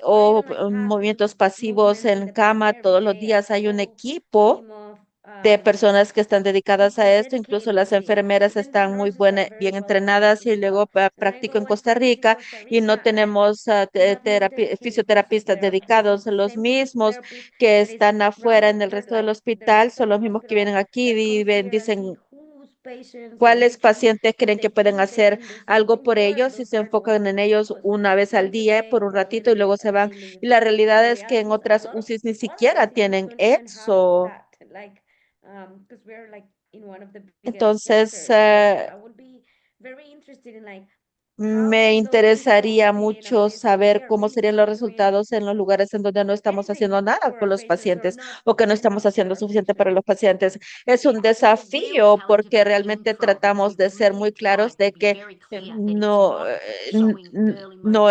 Speaker 3: or
Speaker 2: o
Speaker 3: even like passive
Speaker 2: movimientos pasivos
Speaker 3: movements in
Speaker 2: en
Speaker 3: the bed
Speaker 2: cama
Speaker 3: every
Speaker 2: todos los
Speaker 3: day. A
Speaker 2: días. Hay un
Speaker 3: whole
Speaker 2: equipo
Speaker 3: team of
Speaker 2: de personas que están dedicadas a
Speaker 3: people
Speaker 2: esto. Incluso
Speaker 3: dedicated
Speaker 2: las
Speaker 3: to this.
Speaker 2: enfermeras
Speaker 3: And the
Speaker 2: están
Speaker 3: nurses are very
Speaker 2: bien
Speaker 3: well trained
Speaker 2: entrenadas,
Speaker 3: as
Speaker 2: y luego
Speaker 3: well. When I
Speaker 2: practico en
Speaker 3: go and
Speaker 2: Costa
Speaker 3: practice in
Speaker 2: Rica
Speaker 3: Costa
Speaker 2: y no
Speaker 3: Rica,
Speaker 2: tenemos
Speaker 3: we have more dedicated
Speaker 2: fisioterapistas
Speaker 3: therapists. So
Speaker 2: dedicados.
Speaker 3: the
Speaker 2: Los
Speaker 3: same
Speaker 2: mismos
Speaker 3: physiotherapist
Speaker 2: que
Speaker 3: that is
Speaker 2: están afuera
Speaker 3: round
Speaker 2: en
Speaker 3: the
Speaker 2: el
Speaker 3: clock,
Speaker 2: resto del
Speaker 3: like the
Speaker 2: hospital
Speaker 3: rest
Speaker 2: son
Speaker 3: of the
Speaker 2: los mismos que
Speaker 3: hospital,
Speaker 2: vienen aquí
Speaker 3: that
Speaker 2: y
Speaker 3: comes here and
Speaker 2: dicen
Speaker 3: see whose patients and
Speaker 2: cuáles
Speaker 3: which one,
Speaker 2: pacientes
Speaker 3: because
Speaker 2: creen que pueden
Speaker 3: they
Speaker 2: hacer
Speaker 3: can do
Speaker 2: algo
Speaker 3: something
Speaker 2: por
Speaker 3: for
Speaker 2: ellos, y
Speaker 3: those
Speaker 2: se enfocan en
Speaker 3: person's
Speaker 2: ellos
Speaker 3: because
Speaker 2: una vez al
Speaker 3: one could
Speaker 2: día por
Speaker 3: say
Speaker 2: un
Speaker 3: walk a
Speaker 2: ratito y
Speaker 3: little
Speaker 2: luego
Speaker 3: bit
Speaker 2: se
Speaker 3: and
Speaker 2: van.
Speaker 3: they leave.
Speaker 2: Y la
Speaker 3: But
Speaker 2: realidad
Speaker 3: in
Speaker 2: es que en
Speaker 3: reality, a
Speaker 2: otras
Speaker 3: lot of
Speaker 2: UCIs ni
Speaker 3: other
Speaker 2: siquiera
Speaker 3: UCIs
Speaker 2: tienen
Speaker 3: don't have
Speaker 2: eso.
Speaker 3: that, like because we're like in one of the biggest
Speaker 2: Entonces,
Speaker 3: clusters. So I would be very interested in like how
Speaker 2: me
Speaker 3: those people
Speaker 2: interesaría
Speaker 3: fit in a
Speaker 2: mucho
Speaker 3: place where they
Speaker 2: saber
Speaker 3: are
Speaker 2: cómo
Speaker 3: really
Speaker 2: serían los
Speaker 3: not doing
Speaker 2: resultados en los lugares en donde no estamos haciendo
Speaker 3: anything
Speaker 2: nada
Speaker 3: for
Speaker 2: con
Speaker 3: our
Speaker 2: los
Speaker 3: patients or
Speaker 2: pacientes,
Speaker 3: not
Speaker 2: o que no estamos
Speaker 3: enough
Speaker 2: haciendo
Speaker 3: there,
Speaker 2: suficiente para los pacientes.
Speaker 3: unfortunately.
Speaker 2: Es un desafío porque realmente tratamos de ser muy claros de que no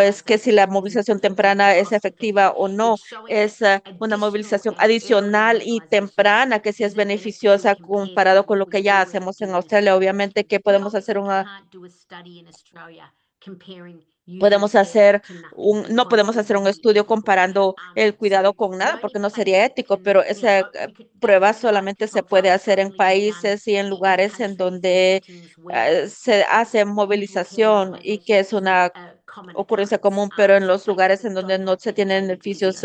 Speaker 2: es que si la movilización temprana es efectiva o no, es una movilización adicional y temprana que sí es beneficiosa comparado con lo que ya hacemos en Australia. Obviamente que podemos hacer una podemos hacer no podemos hacer un estudio comparando el cuidado con nada porque no sería ético, pero esa prueba solamente se puede hacer en países y en lugares en donde se hace movilización y que es una ocurrencia común, pero en los lugares en donde no se tienen edificios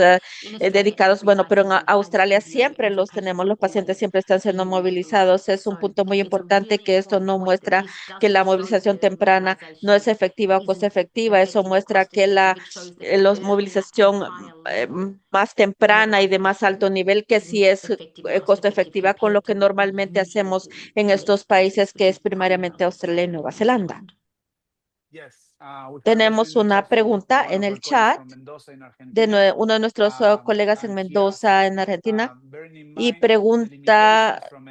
Speaker 2: dedicados, bueno, pero en Australia siempre los tenemos, los pacientes siempre están siendo movilizados. Es un punto muy importante que esto no muestra que la movilización temprana no es efectiva o coste efectiva. Eso muestra que la movilización más temprana y de más alto nivel que sí es costo efectiva con lo que normalmente hacemos en estos países que es primariamente Australia y Nueva Zelanda.
Speaker 1: Yes, we have a question
Speaker 2: Tenemos
Speaker 1: in the
Speaker 2: una
Speaker 1: chat from
Speaker 2: pregunta
Speaker 1: one
Speaker 2: en
Speaker 1: of
Speaker 2: el
Speaker 1: our colleagues
Speaker 2: chat
Speaker 1: from Mendoza in
Speaker 2: de
Speaker 1: Argentina.
Speaker 2: uno de nuestros colegas en
Speaker 1: And he asks,
Speaker 2: Mendoza, en Argentina,
Speaker 1: bearing in
Speaker 2: y
Speaker 1: mind the
Speaker 2: pregunta,
Speaker 1: limitations from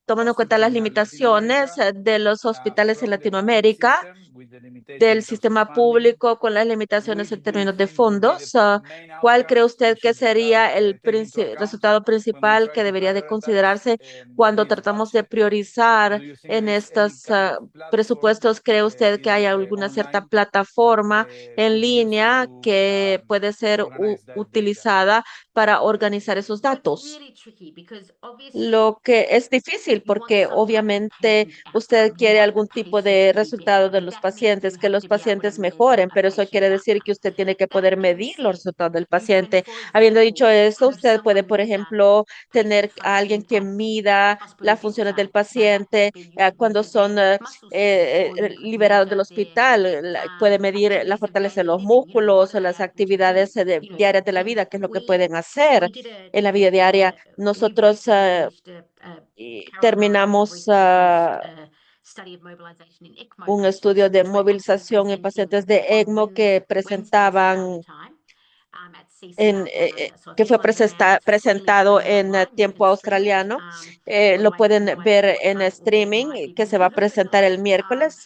Speaker 2: tomando en cuenta las
Speaker 1: hospitals in Latin
Speaker 2: limitaciones
Speaker 1: America,
Speaker 2: de los hospitales en
Speaker 1: from the public
Speaker 2: Latinoamérica,
Speaker 1: system with the limitation
Speaker 2: del
Speaker 1: in terms of
Speaker 2: sistema
Speaker 1: funding,
Speaker 2: público con las limitaciones
Speaker 1: which
Speaker 2: en
Speaker 1: do you
Speaker 2: términos de
Speaker 1: think would be the
Speaker 2: fondos,
Speaker 1: main
Speaker 2: ¿cuál cree
Speaker 1: outcomes we
Speaker 2: usted que
Speaker 1: should start
Speaker 2: sería el
Speaker 1: taking into account
Speaker 2: resultado
Speaker 1: when we
Speaker 2: principal
Speaker 1: try
Speaker 2: que
Speaker 1: to
Speaker 2: debería de
Speaker 1: prioritize
Speaker 2: considerarse cuando
Speaker 1: this
Speaker 2: tratamos de
Speaker 1: budget?
Speaker 2: priorizar
Speaker 1: Do you think
Speaker 2: en
Speaker 1: there is any
Speaker 2: estos
Speaker 1: kind of platform,
Speaker 2: presupuestos? ¿Cree usted que hay alguna cierta
Speaker 1: online that
Speaker 2: plataforma en
Speaker 1: could be useful
Speaker 2: línea
Speaker 1: to
Speaker 2: que puede ser
Speaker 1: organize that data?
Speaker 2: utilizada para organizar esos datos? Lo que es difícil porque obviamente usted quiere algún tipo de resultado de los pacientes, que los pacientes mejoren, pero eso quiere decir que usted tiene que poder medir los resultados del paciente. Habiendo dicho eso, usted puede, por ejemplo, tener a alguien que mida las funciones del paciente cuando son liberados del hospital. Puede medir la fortaleza de los músculos o las actividades diarias de la vida, que es lo que pueden hacer en la vida diaria. Nosotros y terminamos un estudio de movilización en pacientes de ECMO que presentaban que fue presentado en tiempo australiano. Lo pueden ver en streaming, que se va a presentar el miércoles.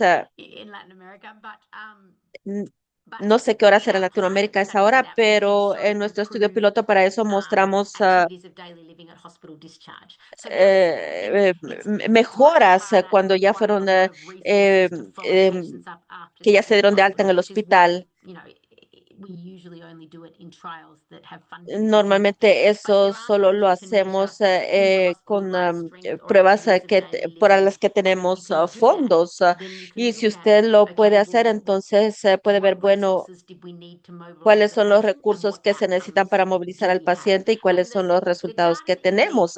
Speaker 2: N- No sé qué hora será en Latinoamérica a esa hora, pero en nuestro estudio piloto para eso mostramos mejoras cuando ya fueron, eh, que ya se dieron de alta en el hospital. Normalmente eso solo lo hacemos con pruebas para las que tenemos fondos. Y si usted lo puede hacer, entonces puede ver, bueno, cuáles son los recursos que se necesitan para movilizar al paciente y cuáles son los resultados que tenemos.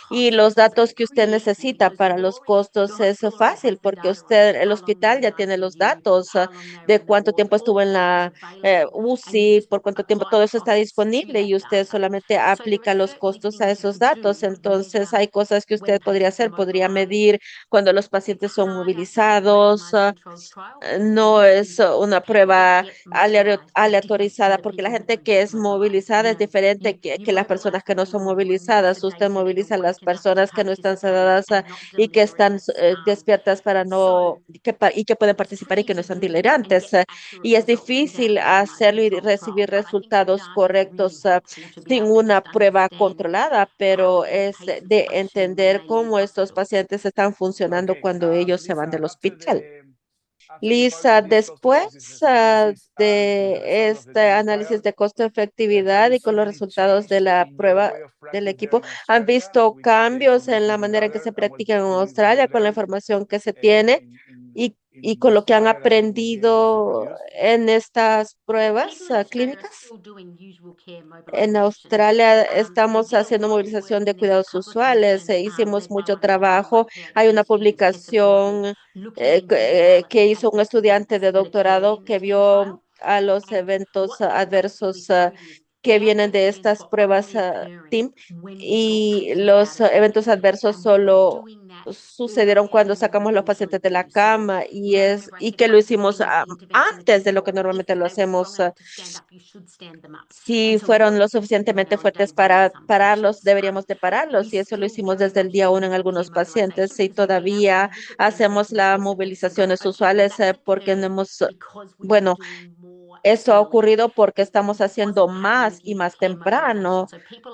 Speaker 2: Y los datos que usted necesita para los costos es fácil porque usted, el hospital ya tiene los datos de cuánto tiempo estuvo en la UCI, por cuánto tiempo, todo eso está disponible y usted solamente aplica los costos a esos datos. Entonces, hay cosas que usted podría hacer, podría medir cuando los pacientes son movilizados. No es una prueba aleatorizada, porque la gente que es movilizada es diferente que las personas que no son movilizadas. Usted moviliza a las personas que no están sedadas y que están despiertas para no, y que pueden participar y que no están delirantes. Y es difícil hacerlo y recibir resultados correctos sin una prueba controlada, pero es de entender cómo estos pacientes están funcionando cuando ellos se van del hospital. Lisa, después de este análisis de costo-efectividad y con los resultados de la prueba del equipo, ¿han visto cambios en la manera en que se practica en Australia con la información que se tiene y con lo que han aprendido en estas pruebas clínicas? En Australia estamos haciendo movilización de cuidados usuales, hicimos mucho trabajo. Hay una publicación que hizo un estudiante de doctorado que vio a los eventos adversos que vienen de estas pruebas TIM y los eventos adversos solo sucedieron cuando sacamos los pacientes de la cama y que lo hicimos antes de lo que normalmente lo hacemos. Si fueron lo suficientemente fuertes para pararlos, deberíamos de pararlos y eso lo hicimos desde el día uno en algunos pacientes y todavía hacemos las movilizaciones usuales porque no hemos, bueno, Esto ha ocurrido porque estamos haciendo más y más temprano.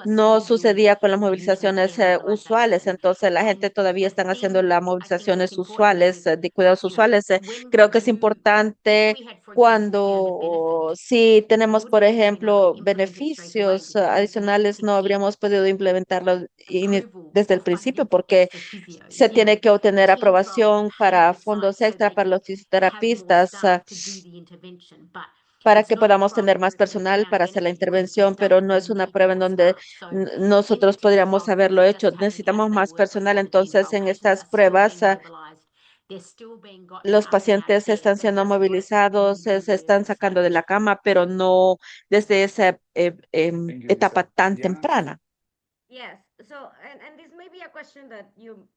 Speaker 2: No sucedía con las movilizaciones usuales, entonces la gente todavía están haciendo las movilizaciones usuales, de cuidados usuales. Creo que es importante cuando si tenemos, por ejemplo, beneficios adicionales, no habríamos podido implementarlos desde el principio porque se tiene que obtener aprobación para fondos extra para los fisioterapistas, para que podamos tener más personal para hacer la intervención, pero no es una prueba en donde nosotros podríamos haberlo hecho. Necesitamos más personal, entonces en estas pruebas los pacientes están siendo movilizados, se están sacando de la cama, pero no desde esa
Speaker 1: Thank you,
Speaker 2: etapa
Speaker 1: Lisa.
Speaker 2: tan
Speaker 1: Diana?
Speaker 2: temprana.
Speaker 3: Yes. So, and this may be a question that you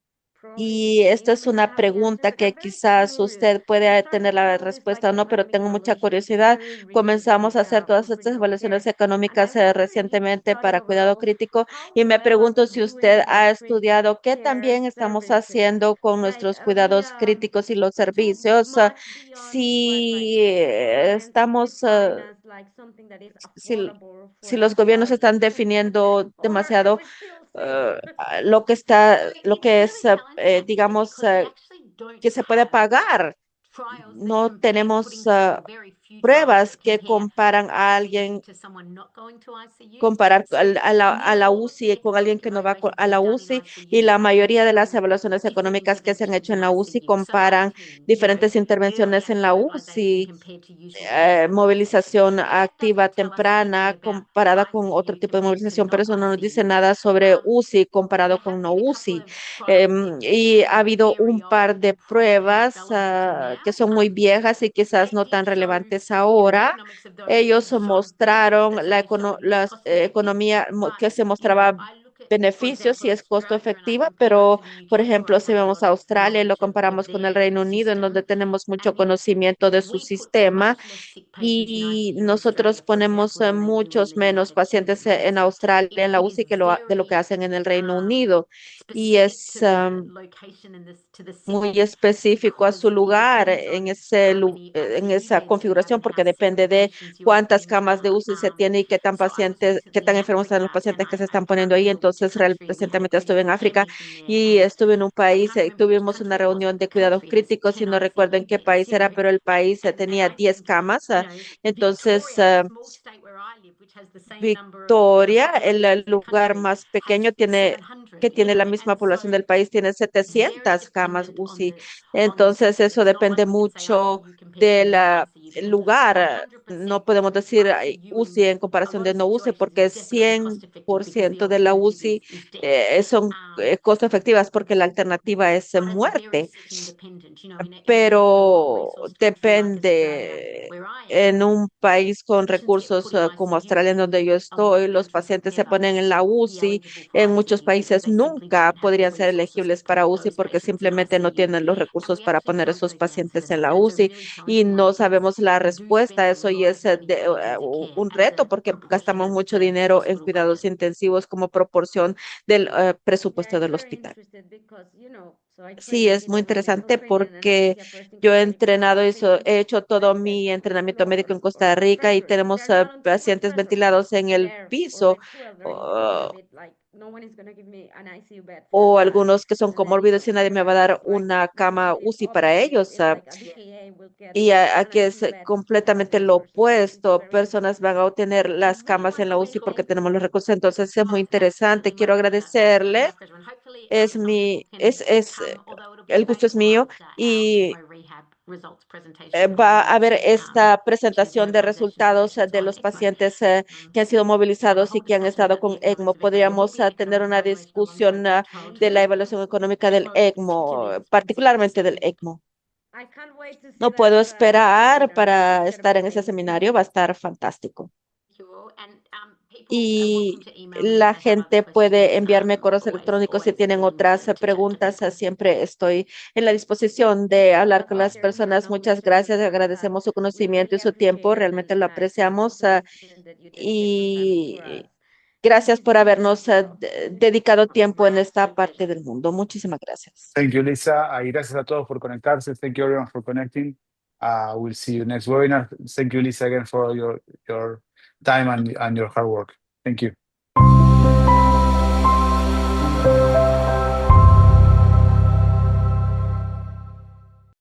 Speaker 3: probably
Speaker 2: Y esta es
Speaker 3: may not
Speaker 2: una
Speaker 3: have the
Speaker 2: pregunta
Speaker 3: answer.
Speaker 2: que
Speaker 3: I'm very
Speaker 2: quizás
Speaker 3: curious.
Speaker 2: usted
Speaker 3: We
Speaker 2: puede tener
Speaker 3: started
Speaker 2: la
Speaker 3: all this
Speaker 2: respuesta
Speaker 3: like
Speaker 2: o no, pero tengo
Speaker 3: economic
Speaker 2: mucha
Speaker 3: evaluation
Speaker 2: curiosidad.
Speaker 3: very recently
Speaker 2: Comenzamos a hacer todas
Speaker 3: with
Speaker 2: estas
Speaker 3: critical
Speaker 2: evaluaciones
Speaker 3: care, and I
Speaker 2: económicas
Speaker 3: wonder if you
Speaker 2: recientemente
Speaker 3: studied
Speaker 2: para cuidado
Speaker 3: overall
Speaker 2: crítico
Speaker 3: how
Speaker 2: y me
Speaker 3: well are
Speaker 2: pregunto
Speaker 3: we
Speaker 2: si usted
Speaker 3: doing with
Speaker 2: ha
Speaker 3: critical
Speaker 2: estudiado qué
Speaker 3: care
Speaker 2: también estamos
Speaker 3: services.
Speaker 2: haciendo con
Speaker 3: Like,
Speaker 2: nuestros
Speaker 3: we
Speaker 2: cuidados críticos y los
Speaker 3: too
Speaker 2: servicios.
Speaker 3: much beyond what like
Speaker 2: Si
Speaker 3: governments
Speaker 2: estamos,
Speaker 3: define as like something that is
Speaker 2: si,
Speaker 3: affordable for
Speaker 2: si
Speaker 3: a
Speaker 2: los gobiernos
Speaker 3: large
Speaker 2: están definiendo
Speaker 3: or are
Speaker 2: demasiado
Speaker 3: we still safe?
Speaker 2: lo que está, lo que es, digamos, que se puede pagar. No tenemos pruebas que comparan a alguien, comparar a la UCI con alguien que no va a la UCI y la mayoría de las evaluaciones económicas que se han hecho en la UCI comparan diferentes intervenciones en la UCI, movilización activa temprana comparada con otro tipo de movilización, pero eso no nos dice nada sobre UCI comparado con no UCI. Y ha habido un par de pruebas que son muy viejas y quizás no tan relevantes ahora. Ellos mostraron la economía que se mostraba beneficios y es costo efectiva, pero por ejemplo, si vemos a Australia y lo comparamos con el Reino Unido, en donde tenemos mucho conocimiento de su sistema, y nosotros ponemos muchos menos pacientes en Australia en la UCI de lo que hacen en el Reino Unido. Y es muy específico a su lugar en esa configuración, porque depende de cuántas camas de UCI se tiene y qué tan pacientes, qué tan enfermos están los pacientes que se están poniendo ahí. Entonces, recientemente estuve en África y estuve en un país, tuvimos una reunión de cuidados críticos y no recuerdo en qué país era, pero el país tenía 10 camas. Entonces, Victoria, el lugar más pequeño que tiene la misma población del país, tiene 700 camas UCI. Entonces, eso depende mucho del lugar. No podemos decir UCI en comparación de no UCI, porque 100% de la UCI son costo efectivas, porque la alternativa es muerte, pero depende. En un país con recursos como Australia, en donde yo estoy, los pacientes se ponen en la UCI. En muchos países nunca podrían ser elegibles para UCI porque simplemente no tienen los recursos para poner a esos pacientes en la UCI y no sabemos la respuesta a eso y es un reto porque gastamos mucho dinero en cuidados intensivos como proporción del presupuesto del hospital.
Speaker 3: So I
Speaker 2: Sí,
Speaker 3: train,
Speaker 2: es muy
Speaker 3: medical
Speaker 2: interesante
Speaker 3: training and
Speaker 2: porque
Speaker 3: anesthesia first in
Speaker 2: yo he
Speaker 3: Costa Rica. So
Speaker 2: entrenado,
Speaker 3: our patients
Speaker 2: he hecho todo
Speaker 3: like
Speaker 2: mi
Speaker 3: on the
Speaker 2: entrenamiento médico en
Speaker 3: floors
Speaker 2: Costa
Speaker 3: or
Speaker 2: Rica y
Speaker 3: stretchers.
Speaker 2: tenemos
Speaker 3: They're not on too much
Speaker 2: pacientes
Speaker 3: pressure.
Speaker 2: ventilados en el
Speaker 3: They're or
Speaker 2: piso
Speaker 3: like 12. They're in a
Speaker 2: uh,
Speaker 3: bit like no one is gonna give me an ICU bed for
Speaker 2: o
Speaker 3: that.
Speaker 2: algunos que son
Speaker 3: And then
Speaker 2: comórbidos y nadie
Speaker 3: for
Speaker 2: me va a
Speaker 3: that
Speaker 2: dar
Speaker 3: it's like
Speaker 2: una cama
Speaker 3: the
Speaker 2: UCI para
Speaker 3: opposite.
Speaker 2: ellos.
Speaker 3: It's like a DKA will get
Speaker 2: Y
Speaker 3: an
Speaker 2: aquí es
Speaker 3: ICU bed for that
Speaker 2: completamente
Speaker 3: same
Speaker 2: lo
Speaker 3: person. It's
Speaker 2: opuesto.
Speaker 3: very
Speaker 2: Personas van
Speaker 3: interesting.
Speaker 2: a obtener las camas en la UCI porque tenemos los recursos. Entonces es muy interesante. Quiero agradecerle. El gusto es mío y va a haber esta presentación de resultados de los pacientes que han sido movilizados y que han estado con ECMO. Podríamos tener una discusión de la evaluación económica del ECMO, particularmente del ECMO.
Speaker 3: I can't wait to see
Speaker 2: No
Speaker 3: that
Speaker 2: puedo esperar
Speaker 3: webinar.
Speaker 2: para
Speaker 3: It's gonna be
Speaker 2: estar en ese
Speaker 3: amazing.
Speaker 2: seminario, va a estar fantástico. Y la gente puede enviarme correos electrónicos si tienen otras preguntas. Siempre estoy en la disposición de hablar con las personas. Muchas gracias. Agradecemos su
Speaker 3: We
Speaker 2: conocimiento y
Speaker 3: really
Speaker 2: su
Speaker 3: appreciate
Speaker 2: tiempo.
Speaker 3: it,
Speaker 2: Realmente lo
Speaker 3: and it's
Speaker 2: apreciamos.
Speaker 3: super important that you dedicate some time for us.
Speaker 2: Y
Speaker 3: Thank
Speaker 2: gracias
Speaker 3: you,
Speaker 2: por
Speaker 3: Gina.
Speaker 2: habernos dedicado tiempo en esta parte del mundo. Muchísimas gracias.
Speaker 1: Thank you, Lisa. Y gracias a todos por conectarse. Thank you everyone for connecting. We'll see you next webinar. Thank you, Lisa, again for your time and your hard work. Thank you.